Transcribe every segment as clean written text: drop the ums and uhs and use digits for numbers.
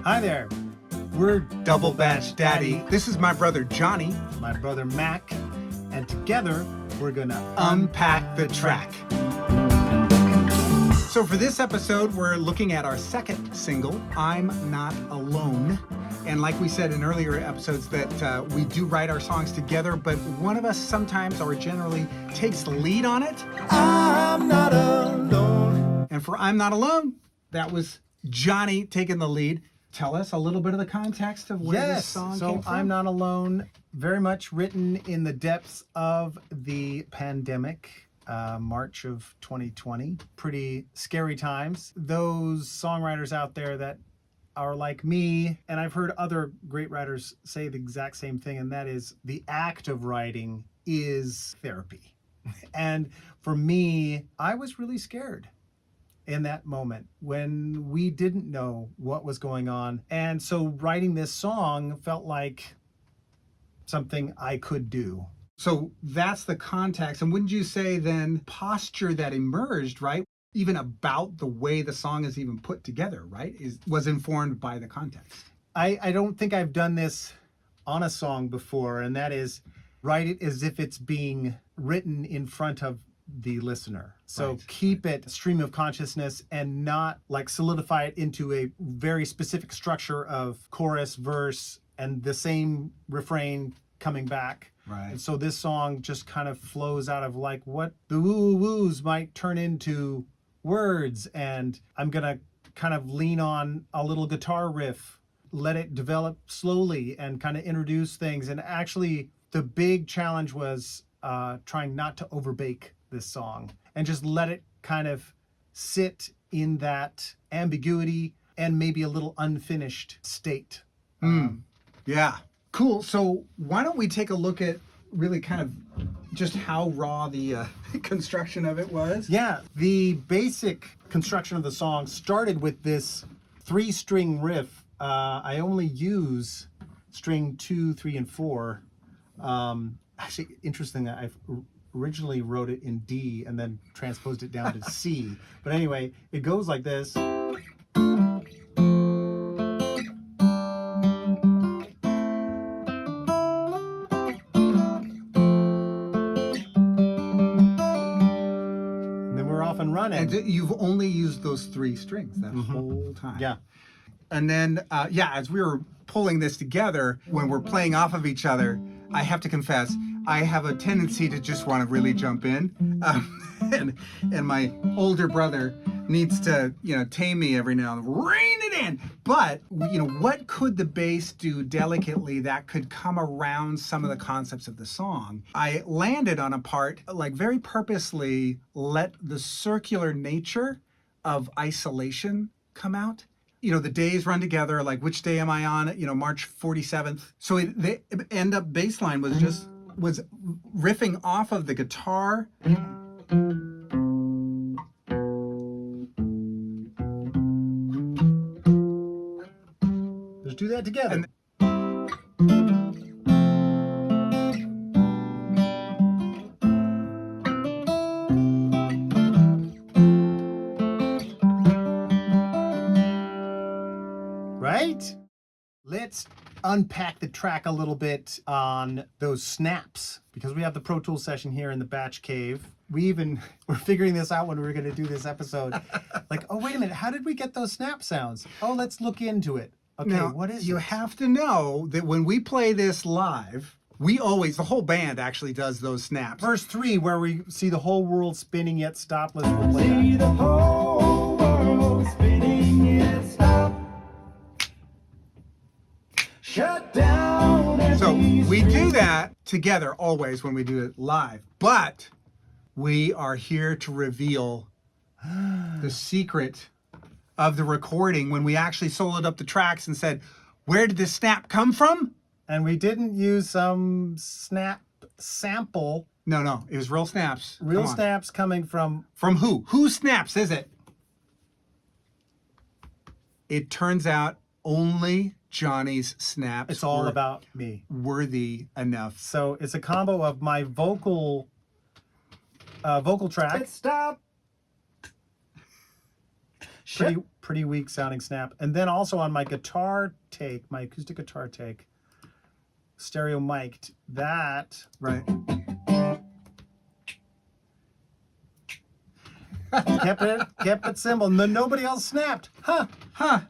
Hi there. We're Double Batch Daddy. This is my brother Johnny. my brother Mack, and together we're gonna Unpack the track. So for this episode, we're looking at our second single, I'm Not Alone. And like we said in earlier episodes that we do write our songs together, but one of us sometimes or generally takes the lead on it. I'm not alone. And for I'm Not Alone, that was Johnny taking the lead. Tell us a little bit of the context of where this song came from. I'm Not Alone, very much written in the depths of the pandemic, March of 2020. Pretty scary times. Those songwriters out there that are like me, and I've heard other great writers say the exact same thing, and that is the act of writing is therapy. And for me, I was really scared in that moment when we didn't know what was going on. And so writing this song felt like something I could do. So that's the context. And wouldn't you say then posture that emerged, right? Even about the way the song is even put together, right? Was informed by the context. I don't think I've done this on a song before, and that is write it as if it's being written in front of the listener. So keep it stream of consciousness and not like solidify it into a very specific structure of chorus, verse, and the same refrain coming back. Right. And so this song just kind of flows out of like what the woo-woos might turn into words, and I'm gonna kind of lean on a little guitar riff, let it develop slowly and kind of introduce things. And actually the big challenge was trying not to overbake this song and just let it kind of sit in that ambiguity and maybe a little unfinished state. Yeah. Cool. So why don't we take a look at really kind of just how raw the construction of it was? Yeah, the basic construction of the song started with this 3-string riff. I only use string 2, 3, and 4. Actually, interesting that I originally wrote it in D and then transposed it down to C. But anyway, it goes like this. And you've only used those 3 strings that whole time. Yeah. And then, as we were pulling this together, when we're playing off of each other, I have to confess, I have a tendency to just want to really jump in. And my older brother needs to, tame me every now and then, rein it in. But, what could the bass do delicately that could come around some of the concepts of the song? I landed on a part, like very purposely let the circular nature of isolation come out. The days run together, like which day am I on? March 47th. So the end up bass line was riffing off of the guitar. Let's do that together. Right? Let's unpack the track a little bit on those snaps, because we have the Pro Tools session here in the Batchcave. We're figuring this out when we were going to do this episode. Like, oh, wait a minute, how did we get those snap sounds? Oh, let's look into it. Okay, now, what is you it? have to know that when we play this live, the whole band actually does those snaps. Verse 3, where we see the whole world spinning yet stopless. We'll play that. See the whole world spinning yet stop. Shut down. So we do that together always when we do it live. But we are here to reveal the secret of the recording when we actually soloed up the tracks and said, where did this snap come from? And we didn't use some snap sample. No, it was real snaps. Real snaps coming from... From who? Whose snaps is it? It turns out only Johnny's snaps. It's all about me. Worthy enough. So it's a combo of my vocal track. Stop. pretty weak sounding snap. And then also on my guitar take, my acoustic guitar take, stereo mic'd, that Right. kept it simple. Nobody else snapped. Huh.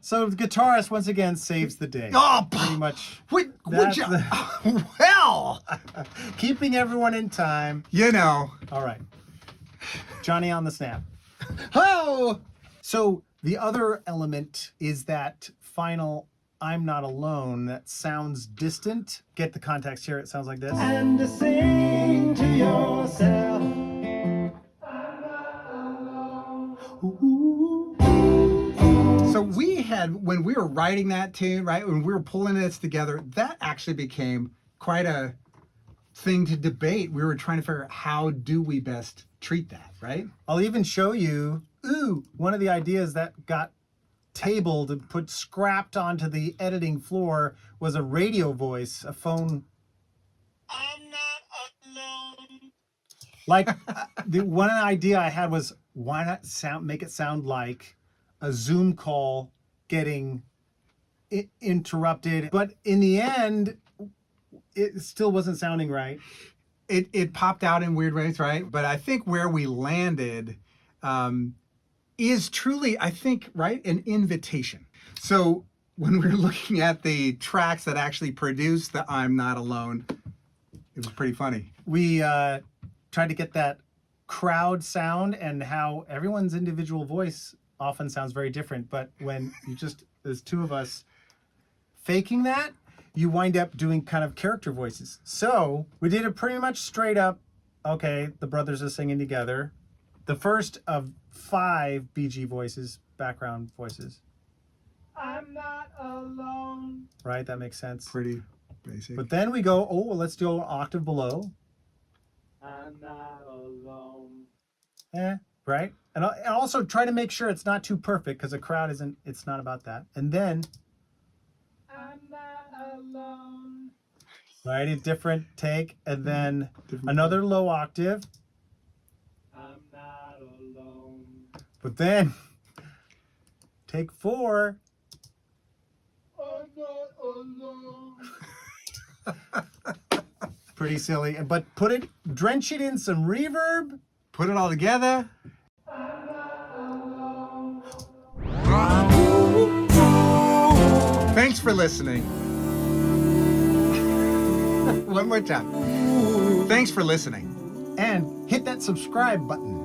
So the guitarist once again saves the day. Oh, Pretty much. would That's you? Well, keeping everyone in time. you know. All right. Johnny on the snap. Oh, So the other element is that final I'm not alone that sounds distant. Get the context here. It sounds like this. And to sing to yourself. so we had, when we were writing that tune, right, when we were pulling this together, that actually became quite a thing to debate. We were trying to figure out how do we best treat that, right? I'll even show you, one of the ideas that got tabled and put scrapped onto the editing floor was a radio voice, a phone. I'm not alone. Like the one idea I had was, why not make it sound like a Zoom call getting interrupted? But in the end, it still wasn't sounding right. It popped out in weird ways, right? But I think where we landed is truly, I think, right, an invitation. So when we were looking at the tracks that actually produced the I'm Not Alone, it was pretty funny. We tried to get that crowd sound and how everyone's individual voice often sounds very different. But when there's two of us faking that, you wind up doing kind of character voices. So we did it pretty much straight up. Okay, the brothers are singing together. The first of 5 BG voices, background voices. I'm not alone. Right, that makes sense. Pretty basic. But then we go, well, let's do an octave below. I'm not alone. Right? And also try to make sure it's not too perfect because the crowd it's not about that. And then, I'm not alone. right, a different take. And then another low octave. I'm not alone. But then, take 4. I'm not alone. Pretty silly. But drench it in some reverb. Put it all together. I'm not alone. Thanks for listening. One more time. Thanks for listening. And hit that subscribe button.